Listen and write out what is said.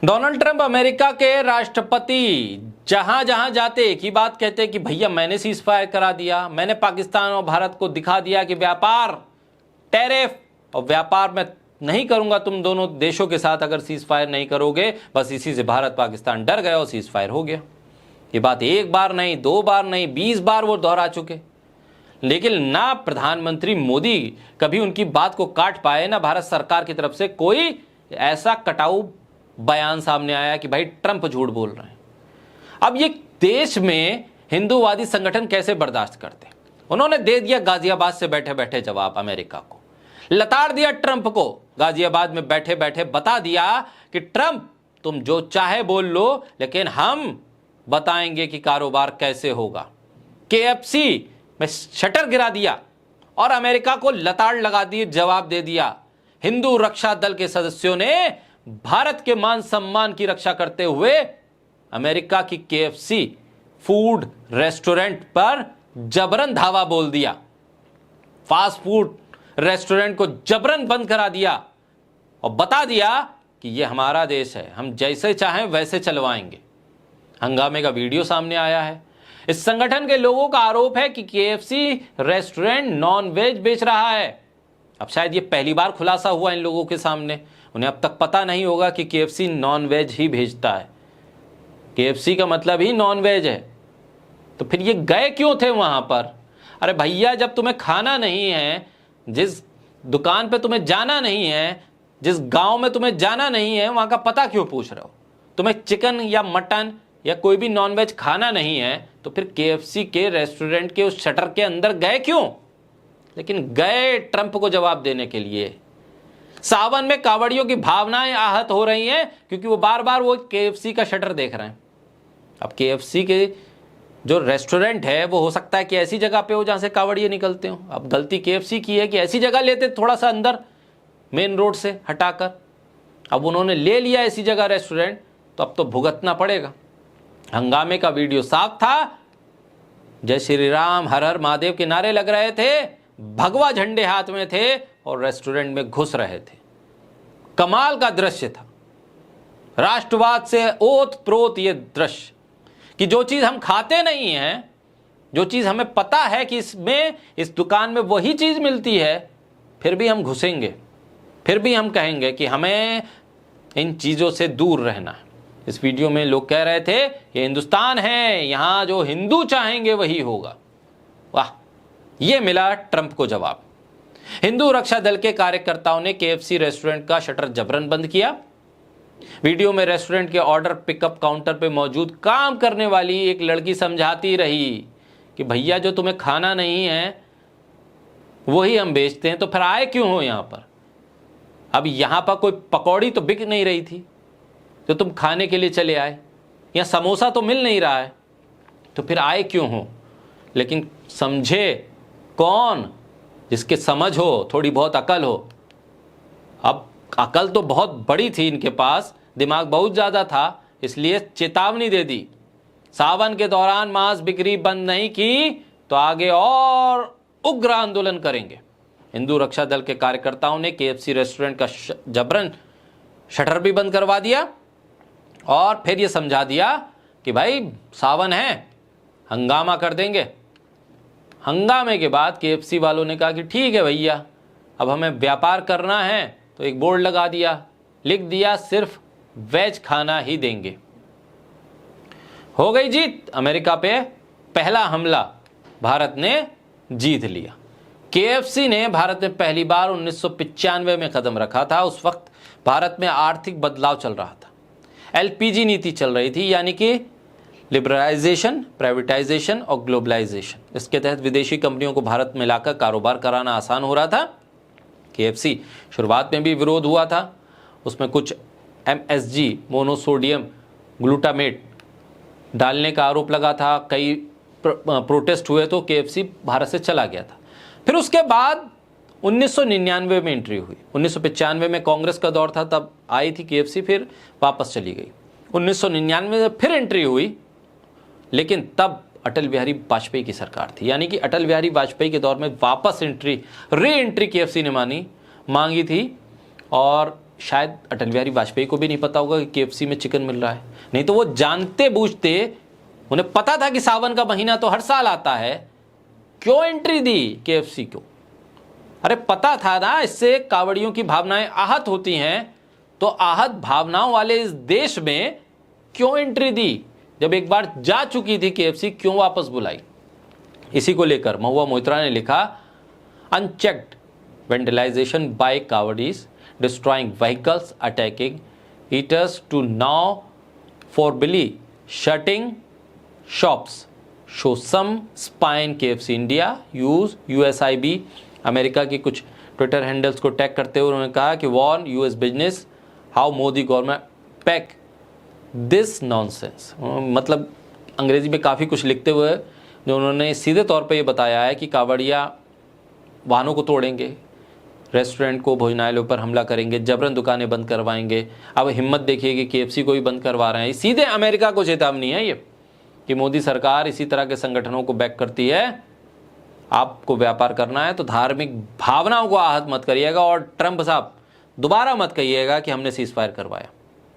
Donald Trump America के राष्ट्रपति जहां जहां जाते एक ही बात कहते कि भैया मैंने सीज फायर करा दिया, मैंने पाकिस्तान और भारत को दिखा दिया कि व्यापार टैरिफ और व्यापार में नहीं करूंगा तुम दोनों देशों के साथ अगर सीज फायर नहीं करोगे। बस इसी से भारत पाकिस्तान डर गया और सीज फायर हो गया। ये बात एक बार नहीं, दो बार नहीं, 20 बार वो दोहरा चुके, लेकिन ना प्रधानमंत्री मोदी कभी उनकी बात को काट पाए, ना भारत सरकार की तरफ से कोई ऐसा कटाऊ बयान सामने आया कि भाई ट्रंप झूठ बोल रहे हैं। अब ये देश में हिंदूवादी संगठन कैसे बर्दाश्त करते हैं? उन्होंने दे दिया गाजियाबाद से बैठे बैठे जवाब अमेरिका को, लताड़ दिया ट्रंप को, गाजियाबाद में बैठे बैठे बता दिया कि ट्रंप तुम जो चाहे बोल लो, लेकिन हम बताएंगे कि कारोबार कैसे होगा। केएफसी में शटर गिरा दिया और अमेरिका को लताड़ लगा दी, जवाब दे दिया। हिंदू रक्षा दल के सदस्यों ने भारत के मान सम्मान की रक्षा करते हुए अमेरिका की केएफसी फूड रेस्टोरेंट पर जबरन धावा बोल दिया, फास्ट फूड रेस्टोरेंट को जबरन बंद करा दिया और बता दिया कि यह हमारा देश है, हम जैसे चाहें वैसे चलवाएंगे। हंगामे का वीडियो सामने आया है। इस संगठन के लोगों का आरोप है कि केएफसी रेस्टोरेंट नॉन वेज बेच रहा है। अब शायद ये पहली बार खुलासा हुआ इन लोगों के सामने, उन्हें अब तक पता नहीं होगा कि केएफसी नॉन वेज ही भेजता है। केएफसी का मतलब ही नॉन वेज है। तो फिर ये गए क्यों थे वहां पर? अरे भैया, जब तुम्हें खाना नहीं है, जिस दुकान पे तुम्हें जाना नहीं है, जिस गांव में तुम्हें जाना नहीं है, वहां का पता क्यों पूछ रहे हो? तुम्हें चिकन या मटन या कोई भी नॉन वेज खाना नहीं है, तो फिर केएफसी के रेस्टोरेंट के उस शटर के अंदर गए क्यों? लेकिन गए ट्रंप को जवाब देने के लिए। सावन में कांवड़ियों की भावनाएं आहत हो रही हैं क्योंकि वो बार बार वो केएफसी का शटर देख रहे हैं। अब केएफसी के जो रेस्टोरेंट है वो हो सकता है कि ऐसी जगह पे हो जहां से कांवड़िए निकलते हो। अब गलती केएफसी की है कि ऐसी जगह लेते थोड़ा सा अंदर मेन रोड से हटाकर। अब उन्होंने ले लिया ऐसी जगह रेस्टोरेंट, तो अब तो भुगतना पड़ेगा। हंगामे का वीडियो साफ था, जय श्री राम हर हर महादेव के नारे लग रहे थे, भगवा झंडे हाथ में थे और रेस्टोरेंट में घुस रहे थे। कमाल का दृश्य था, राष्ट्रवाद से ओत प्रोत ये दृश्य कि जो चीज हम खाते नहीं हैं, जो चीज हमें पता है कि इसमें इस दुकान में वही चीज मिलती है, फिर भी हम घुसेंगे, फिर भी हम कहेंगे कि हमें इन चीजों से दूर रहना है। इस वीडियो में लोग कह रहे थे ये हिंदुस्तान है, यहां जो हिंदू चाहेंगे वही होगा। वाह, ये मिला ट्रंप को जवाब। हिंदू रक्षा दल के कार्यकर्ताओं ने केएफसी रेस्टोरेंट का शटर जबरन बंद किया। वीडियो में रेस्टोरेंट के ऑर्डर पिकअप काउंटर पर मौजूद काम करने वाली एक लड़की समझाती रही कि भैया जो तुम्हें खाना नहीं है वही हम बेचते हैं, तो फिर आए क्यों हो यहां पर? अब यहां पर कोई पकौड़ी तो बिक नहीं रही थी तो तुम खाने के लिए चले आए, या समोसा तो मिल नहीं रहा है, तो फिर आए क्यों हो? लेकिन समझे कौन? जिसके समझ हो, थोड़ी बहुत अकल हो। अब अकल तो बहुत बड़ी थी इनके पास, दिमाग बहुत ज्यादा था, इसलिए चेतावनी दे दी, सावन के दौरान मांस बिक्री बंद नहीं की तो आगे और उग्र आंदोलन करेंगे। हिंदू रक्षा दल के कार्यकर्ताओं ने केएफसी रेस्टोरेंट का जबरन शटर भी बंद करवा दिया और फिर यह समझा दिया कि भाई सावन है, हंगामा कर देंगे। हंगामे के बाद केएफसी वालों ने कहा कि ठीक है भैया, अब हमें व्यापार करना है, तो एक बोर्ड लगा दिया, लिख दिया सिर्फ वेज खाना ही देंगे। हो गई जीत। अमेरिका पे पहला हमला भारत ने जीत लिया। केएफसी ने भारत में पहली बार 1995 में कदम रखा था। उस वक्त भारत में आर्थिक बदलाव चल रहा था, एलपीजी नीति चल रही थी, यानी कि लिबरलाइजेशन, प्राइवेटाइजेशन और ग्लोबलाइजेशन। इसके तहत विदेशी कंपनियों को भारत में लाकर कारोबार कराना आसान हो रहा था। केएफसी शुरुआत में भी विरोध हुआ था, उसमें कुछ एमएसजी मोनोसोडियम ग्लूटामेट डालने का आरोप लगा था, कई प्रोटेस्ट हुए तो केएफसी भारत से चला गया था। फिर उसके बाद 1999 में एंट्री हुई। 1995 में कांग्रेस का दौर था, तब आई थी केएफसी, फिर वापस चली गई। 1999 में फिर एंट्री हुई, लेकिन तब अटल बिहारी वाजपेयी की सरकार थी, यानी कि अटल बिहारी वाजपेयी के दौर में वापस री एंट्री केएफसी ने मांगी थी और शायद अटल बिहारी वाजपेयी को भी नहीं पता होगा कि केएफसी में चिकन मिल रहा है। नहीं तो वो जानते बूझते, उन्हें पता था कि सावन का महीना तो हर साल आता है, क्यों एंट्री दी केएफसी को? अरे पता था ना इससे कांवड़ियों की भावनाएं आहत होती हैं, तो आहत भावनाओं वाले इस देश में क्यों एंट्री दी? जब एक बार जा चुकी थी केएफसी, क्यों वापस बुलाई? इसी को लेकर महुआ मोइत्रा ने लिखा, unchecked vandalisation by kawadis, destroying vehicles, attacking eaters to now forcibly shutting shops, show some spine KFC India use USIB। America की कुछ ट्विटर हैंडल्स को टैग करते हुए उन्होंने कहा कि warn US business how Modi government pack this nonsense. मतलब अंग्रेजी में काफ़ी कुछ लिखते हुए जो उन्होंने सीधे तौर पे ये बताया है कि कांवड़िया वाहनों को तोड़ेंगे, रेस्टोरेंट को, भोजनालयों पर हमला करेंगे, जबरन दुकानें बंद करवाएंगे। अब हिम्मत देखिए कि केएफसी को भी बंद करवा रहे हैं। सीधे अमेरिका को चेतावनी है ये कि मोदी सरकार इसी तरह के संगठनों को बैक करती है। आपको व्यापार करना है तो धार्मिक भावनाओं को आहत मत करिएगा, और ट्रंप साहब दोबारा मत कहिएगा कि हमने सीज फायर करवाया।